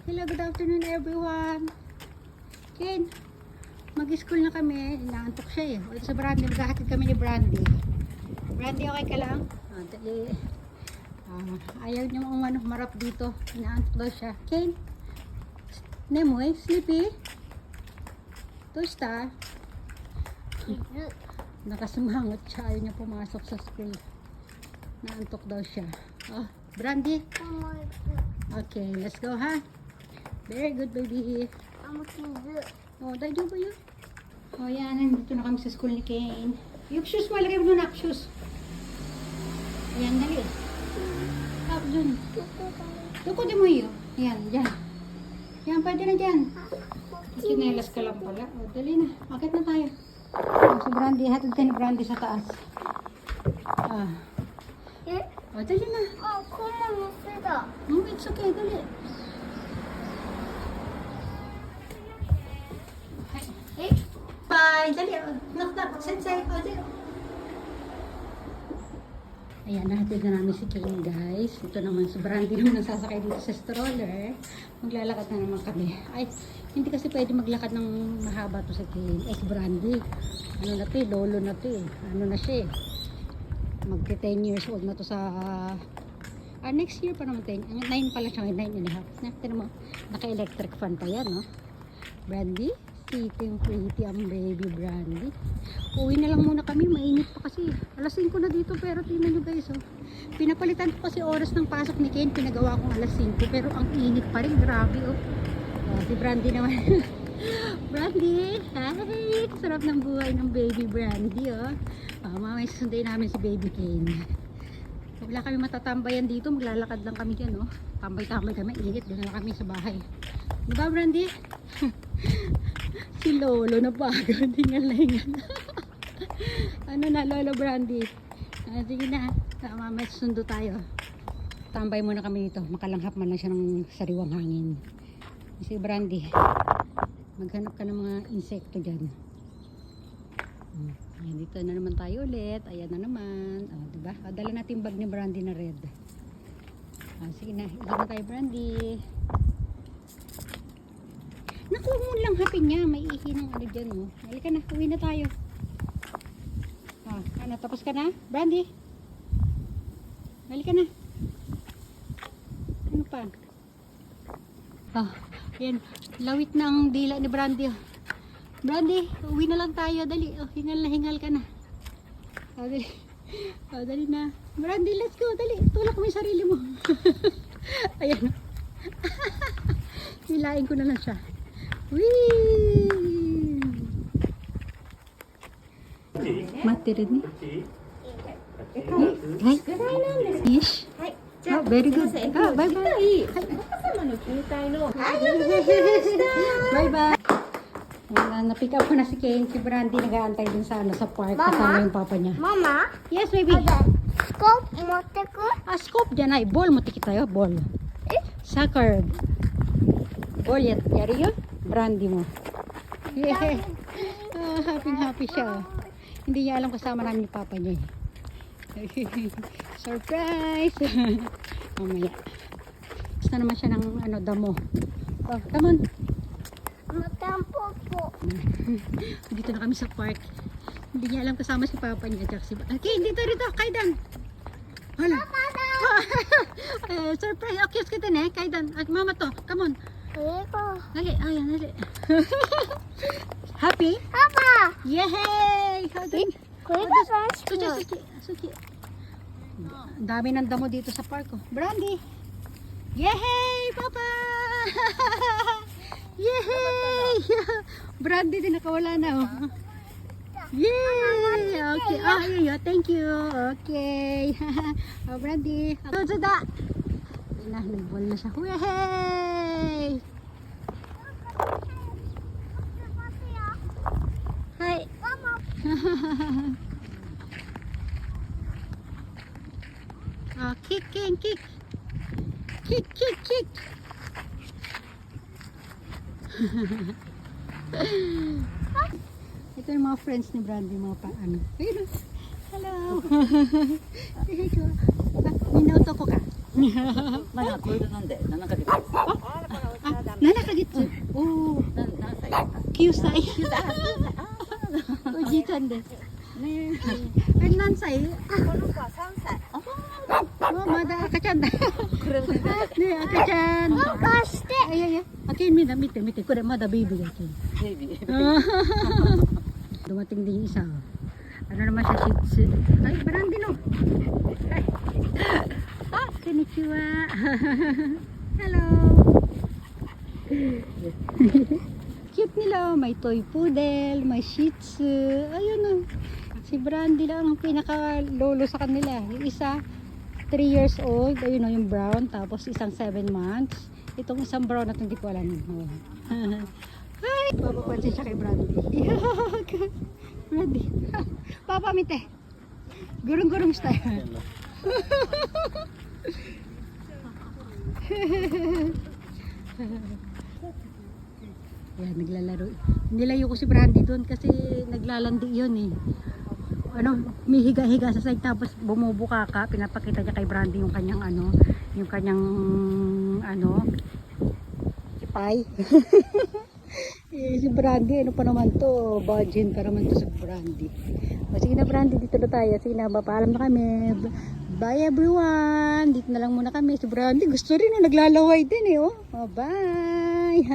Hello, good afternoon everyone. Ken, mag-school na kami. Inaantok siya eh. O, sa Brandy, maghahatid kami ni Brandy. Brandy, okay ka lang? Dali. Ayaw niya marap dito. Inaantok daw siya. Ken, Nemoy, sleepy? Tusta? Nakasumangot siya. Ayaw niya pumasok sa school. Naantok daw siya. Oh, Brandy? Okay, let's go ha. Very good baby. Oh, tayo ba yun? Oh, yan. Nandito na kami sa school ni Kane. Yung shoes mo, lagay mo na shoes. Ayan, dali. Up dun. Tukutin mo yun. Ayan, dyan. Yan, pwede na dyan. Chinelas ka lang pala. Oh, dali na. Akit na tayo. Oh, si Brandy. Hatid ka ni Brandy sa taas. Oh, dali na. Oh, it's okay. Dali. Hey, bye. Dali. Knock. Sensei. Oh, dali. Ayan, nahatid na namin si Kane, guys. Ito naman, si Brandy naman nasasakay dito sa stroller. Maglalakad na naman kami. Ay, hindi kasi pwede maglakad ng mahaba to si Kane. Si Brandy. Ano na to eh, lolo na to eh. Ano na siya eh. Magti 10 years old na to sa... next year pa naman 10. 9 pa lang siya, 9 and a half. Tignan mo, naka-electric fan pa yan, no? Brandy? Sitting pretty ang baby Brandy. Uwi na lang muna kami, mainit pa kasi. Alas 5 na dito pero tingnan nyo guys oh. Pinapalitan ko kasi oras ng pasok ni Ken, pinagawa kong alas 5 pero ang init pa rin, grabe oh. Si Brandy naman. Brandy, hi! Sarap ng buhay ng baby Brandy oh. Mamaya susunduin namin si baby Ken. Wala kami matatambayan dito, maglalakad lang kami dyan oh. Tambay-tambay kami, init, doon lang kami sa bahay. Diba Brandy? Si Lolo na pagod, hingal na hingal. Ano na Lolo Brandy? Sige na, mamaya sundo tayo. Tambay muna kami dito, makalanghap man lang siya ng sariwang hangin. Si Brandy, maghanap ka ng mga insekto dyan. Ayan, dito na naman tayo ulit. Ayan na naman. Diba? Dala natin bag ni Brandy na red. Sige na, ilan na tayo Brandy. Naku, mo lang hapin niya. May ihi ng ano dyan, oh. Halika na, uwi na tayo. Tapos ka na? Brandy? Halika na. Ano pa? Yan. Lawit na ang dila ni Brandy. Brandy, uwi na lang tayo. Dali. Hingal na hingal ka na. Dali. Dali na. Brandy, let's go. Dali. Tulak mo yung sarili mo. Ayan. Hilain ko na lang siya. Whee! Mati rin eh. Hi. Fish. Very good. Bye bye. Bye bye. Na-pick up ko na si Kane. Si Brandy nag-aantay din sa park. Kasama yung papa niya. Mama? Yes, baby. Scope mote ko? Scope dyan ay. Ball mo tiki tayo. Ball. Soccer. Ball yan. Yari yun? Brandy mo. Yeah. Happy siya. Hindi niya alam kasama namin yung papa niya. Surprise! Mamaya. Gusto naman siya ng damo. Come on. Matampo po. Dito na kami sa park. Hindi niya alam kasama si papa niya. Okay, dito. Kaidan. Hala. Surprise. Okay, kita na. Kaidan. At mama to. Come on. Dali, ayan, dali. Happy? Papa! Yay! Suki. Ang dami ng damo dito sa park. Brandy! Yay! Papa! Yay! Brandy din nakawala na. Yay! Okay. Thank you. Okay. Brandy. Suda! Nagbol na siya. Yay! Hi! Kick. Kick. Ito yung mga friends ni Brandy, mga paano. Hello! Minauto ko ka. まだこれで飲んで7ヶ月。Kyusai. Ujitan de. Nansai? この子は3歳。 Mada akachan. Ne akachan. 貸して。Ay ay ay. Akin mite. Kure mada baby akin. ベイビー。 Dumating din yung isa. Oh. Ano naman siya, Shih Tzu. Ay, Brandy no. Ay. Ah, konnichiwa. Hello. Cute nila. Oh. May toy poodle, may Shih Tzu. Ayun oh. Si Brandy lang ang pinaka-lolo sa kanila. Yung isa, 3 years old. Ayun oh, yung brown. Tapos isang 7 months. Itong isang brown at hindi ko alam. Oh. Hi! Papapansin siya kay Brandy. Brandy. Papa, mite. Gurung-gurung style. Yan, naglalaro. Nilayo ko si Brandy doon kasi naglalandi yun eh. Ano, may higa-higa sa side tapos bumubuka ka, pinapakita niya kay Brandy yung kanyang ipay. Si Brandy, ano pa naman to, budget pa naman to sa Brandy. O sige na Brandy, dito na tayo. Sige na, papaalam na kami. Bye everyone. Dito na lang muna kami. Si Brandy, gusto rin, naglalaway din eh. Oh. Bye.